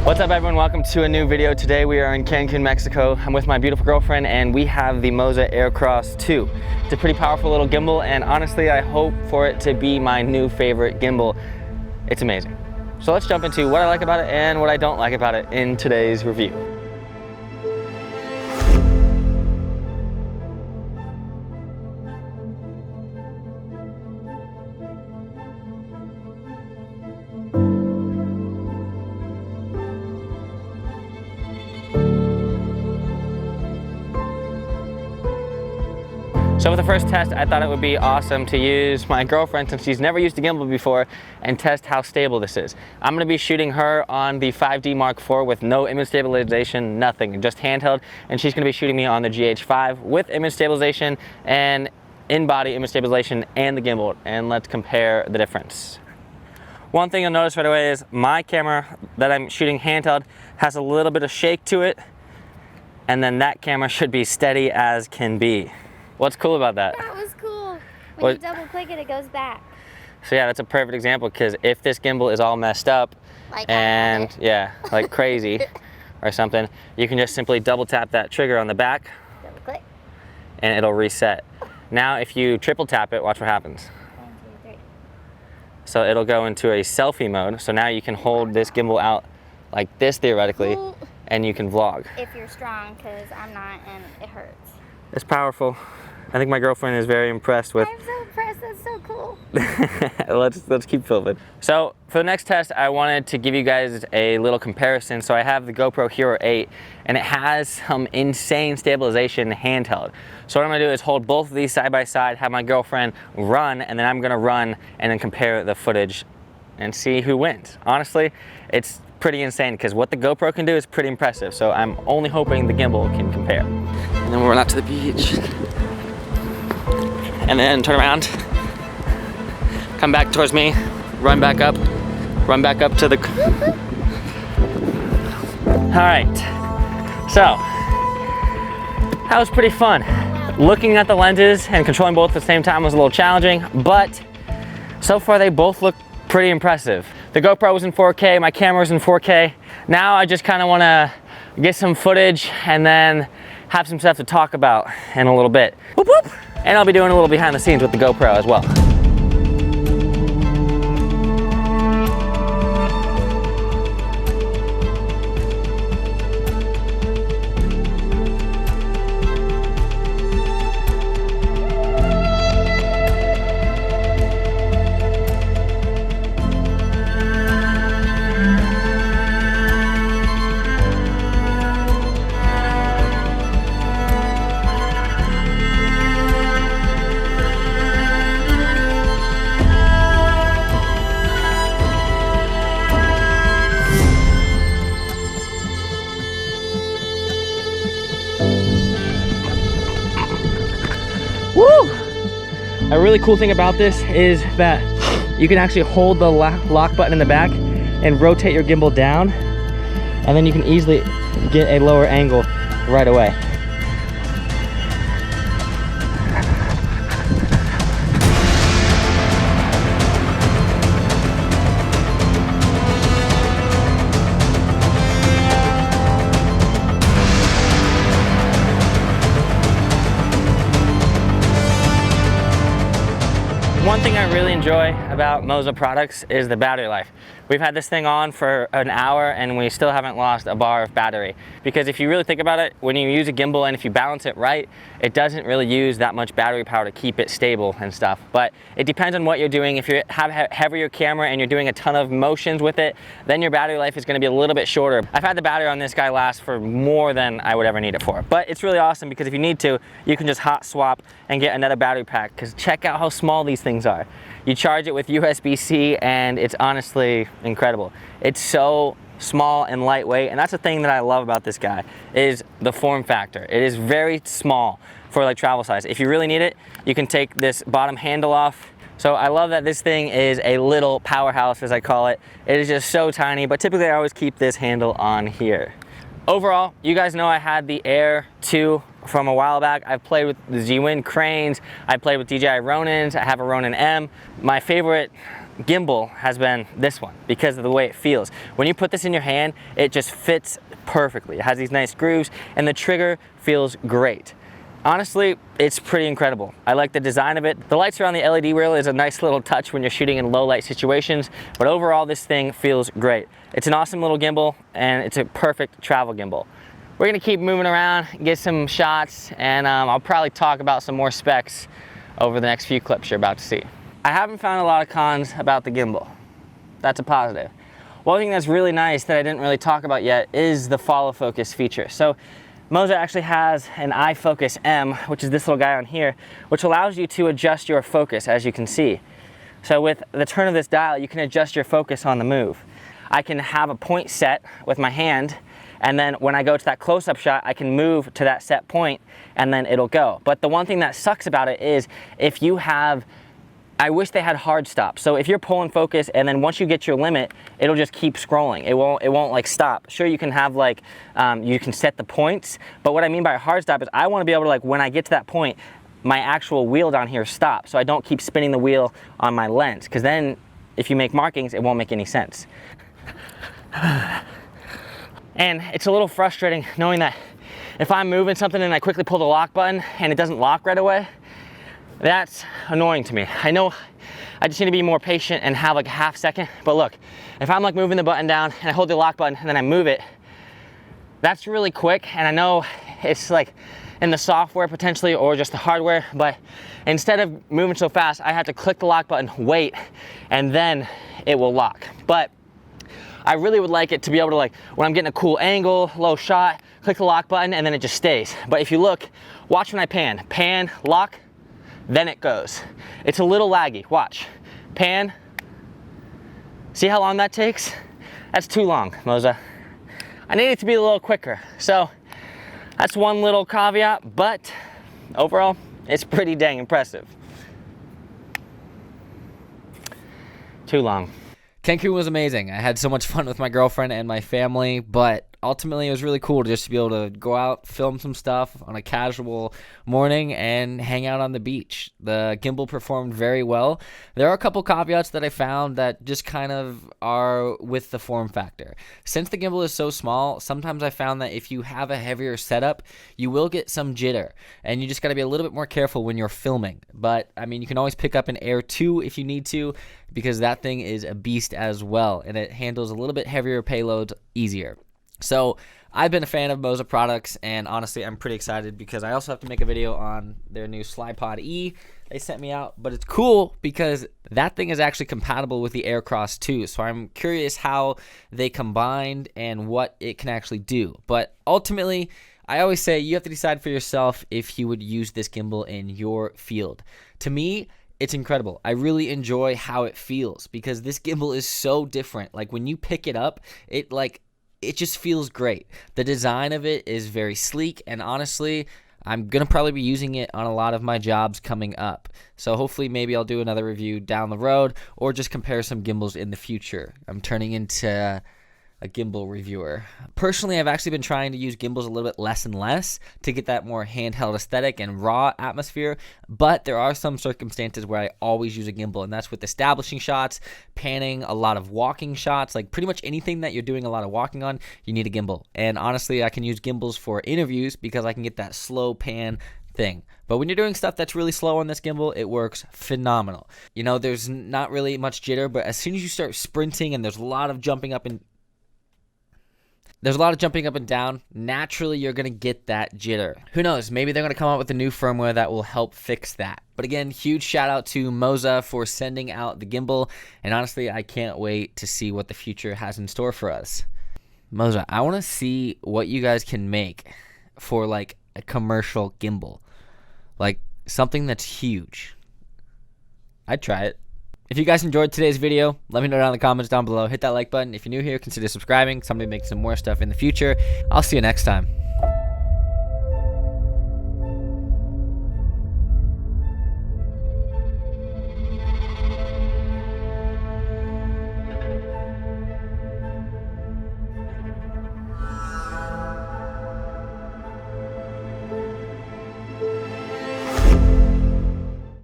What's up everyone, welcome to a new video. Today we are in Cancun, Mexico. I'm with my beautiful girlfriend and we have the MOZA AirCross 2. It's a pretty powerful little gimbal and honestly I hope for it to be my new favorite gimbal. It's amazing. So let's jump into what I like about it and what I don't like about it in today's review. So for the first test, I thought it would be awesome to use my girlfriend, since she's never used a gimbal before, and test how stable this is. I'm going to be shooting her on the 5D Mark IV with no image stabilization, nothing, just handheld, and she's going to be shooting me on the GH5 with image stabilization and in-body image stabilization and the gimbal, and let's compare the difference. One thing you'll notice right away is my camera that I'm shooting handheld has a little bit of shake to it, and then that camera should be steady as can be. What's cool about that? That was cool. When you double click it, it goes back. So yeah, that's a perfect example, because if this gimbal is all messed up, like and yeah, like crazy or something, you can just simply double tap that trigger on the back, double click, and it'll reset. Now if you triple tap it, watch what happens. 1, 2, 3. So it'll go into a selfie mode. So now you can hold this gimbal out like this theoretically, and you can vlog. If you're strong, because I'm not, and it hurts. It's powerful. I think my girlfriend is very impressed with. I'm so impressed, that's so cool. let's keep filming. So for the next test, I wanted to give you guys a little comparison. So I have the GoPro Hero 8 and it has some insane stabilization handheld. So what I'm gonna do is hold both of these side by side, have my girlfriend run, and then I'm gonna run and then compare the footage and see who wins. Honestly, it's pretty insane because what the GoPro can do is pretty impressive. So I'm only hoping the gimbal can compare. And then we'll run out to the beach. And then turn around, come back towards me, run back up to the... All right, so that was pretty fun. Looking at the lenses and controlling both at the same time was a little challenging, but so far they both look pretty impressive. The GoPro was in 4K, my camera was in 4K. Now I just kind of want to get some footage and then have some stuff to talk about in a little bit. Whoop, whoop. And I'll be doing a little behind the scenes with the GoPro as well. Woo! A really cool thing about this is that you can actually hold the lock button in the back and rotate your gimbal down, and then you can easily get a lower angle right away. One thing I really enjoy about MOZA products is the battery life. We've had this thing on for an hour and we still haven't lost a bar of battery. Because if you really think about it, when you use a gimbal and if you balance it right, it doesn't really use that much battery power to keep it stable and stuff. But it depends on what you're doing. If you have a heavier camera and you're doing a ton of motions with it, then your battery life is going to be a little bit shorter. I've had the battery on this guy last for more than I would ever need it for. But it's really awesome because if you need to, you can just hot swap and get another battery pack, because check out how small these things are. You charge it with USB-C and it's honestly incredible. It's so small and lightweight, and that's the thing that I love about this guy, is the form factor. It is very small for like travel size. If you really need it, you can take this bottom handle off. So I love that this thing is a little powerhouse, as I call it. It is just so tiny, but typically I always keep this handle on here. Overall, you guys know I had the Air 2 from a while back. I've played with the Z-Wind cranes, I played with DJI Ronins, I have a Ronin M. My favorite gimbal has been this one because of the way it feels. When you put this in your hand, it just fits perfectly. It has these nice grooves and the trigger feels great. Honestly, it's pretty incredible. I like the design of it. The lights around the LED reel is a nice little touch when you're shooting in low light situations, but overall this thing feels great. It's an awesome little gimbal and it's a perfect travel gimbal. We're gonna keep moving around, get some shots, and I'll probably talk about some more specs over the next few clips you're about to see. I haven't found a lot of cons about the gimbal. That's a positive. One thing that's really nice that I didn't really talk about yet is the follow focus feature. So MOZA actually has an iFocus M, which is this little guy on here, which allows you to adjust your focus, as you can see. So with the turn of this dial, you can adjust your focus on the move. I can have a point set with my hand, and then when I go to that close-up shot, I can move to that set point, and then it'll go. But the one thing that sucks about it is if you have, I wish they had hard stop. So if you're pulling focus and then once you get your limit, it'll just keep scrolling. It won't like stop. Sure, you can have like, you can set the points, but what I mean by a hard stop is I want to be able to, like, when I get to that point, my actual wheel down here stops, so I don't keep spinning the wheel on my lens, because then if you make markings, it won't make any sense. And it's a little frustrating knowing that if I'm moving something and I quickly pull the lock button and it doesn't lock right away, that's annoying to me. I know I just need to be more patient and have like a half second, but look, if I'm like moving the button down and I hold the lock button and then I move it, that's really quick. And I know it's like in the software potentially or just the hardware, but instead of moving so fast, I have to click the lock button, wait, and then it will lock. But I really would like it to be able to, like, when I'm getting a cool angle, low shot, click the lock button and then it just stays. But if you look, watch when I pan, lock, then it goes. It's a little laggy, watch. Pan, see how long that takes? That's too long, MOZA. I need it to be a little quicker. So that's one little caveat, but overall, it's pretty dang impressive. Too long. Cancun was amazing. I had so much fun with my girlfriend and my family, but ultimately it was really cool just to be able to go out, film some stuff on a casual morning and hang out on the beach. The gimbal performed very well. There are a couple caveats that I found that just kind of are with the form factor. Since the gimbal is so small, sometimes I found that if you have a heavier setup, you will get some jitter, and you just got to be a little bit more careful when you're filming. But I mean, you can always pick up an Air 2 if you need to, because that thing is a beast as well, and it handles a little bit heavier payloads easier. So I've been a fan of MOZA products, and honestly, I'm pretty excited because I also have to make a video on their new SlidePod E they sent me out. But it's cool because that thing is actually compatible with the AirCross too. So I'm curious how they combined and what it can actually do. But ultimately, I always say you have to decide for yourself if you would use this gimbal in your field. To me, it's incredible. I really enjoy how it feels because this gimbal is so different. Like when you pick it up, it just feels great. The design of it is very sleek, and honestly, I'm going to probably be using it on a lot of my jobs coming up. So hopefully maybe I'll do another review down the road or just compare some gimbals in the future. I'm turning into a gimbal reviewer. Personally, I've actually been trying to use gimbals a little bit less and less to get that more handheld aesthetic and raw atmosphere, but there are some circumstances where I always use a gimbal, and that's with establishing shots, panning, a lot of walking shots, like pretty much anything that you're doing a lot of walking on, you need a gimbal. And honestly, I can use gimbals for interviews because I can get that slow pan thing. But when you're doing stuff that's really slow on this gimbal, it works phenomenal. You know, there's not really much jitter, but as soon as you start sprinting and there's a lot of jumping up and down, naturally you're going to get that jitter. Who knows, maybe they're going to come out with a new firmware that will help fix that. But again, huge shout out to MOZA for sending out the gimbal, and honestly, I can't wait to see what the future has in store for us. MOZA, I want to see what you guys can make for like a commercial gimbal. Like something that's huge. I'd try it. If you guys enjoyed today's video, let me know down in the comments down below. Hit that like button. If you're new here, consider subscribing. Somebody make some more stuff in the future. I'll see you next time.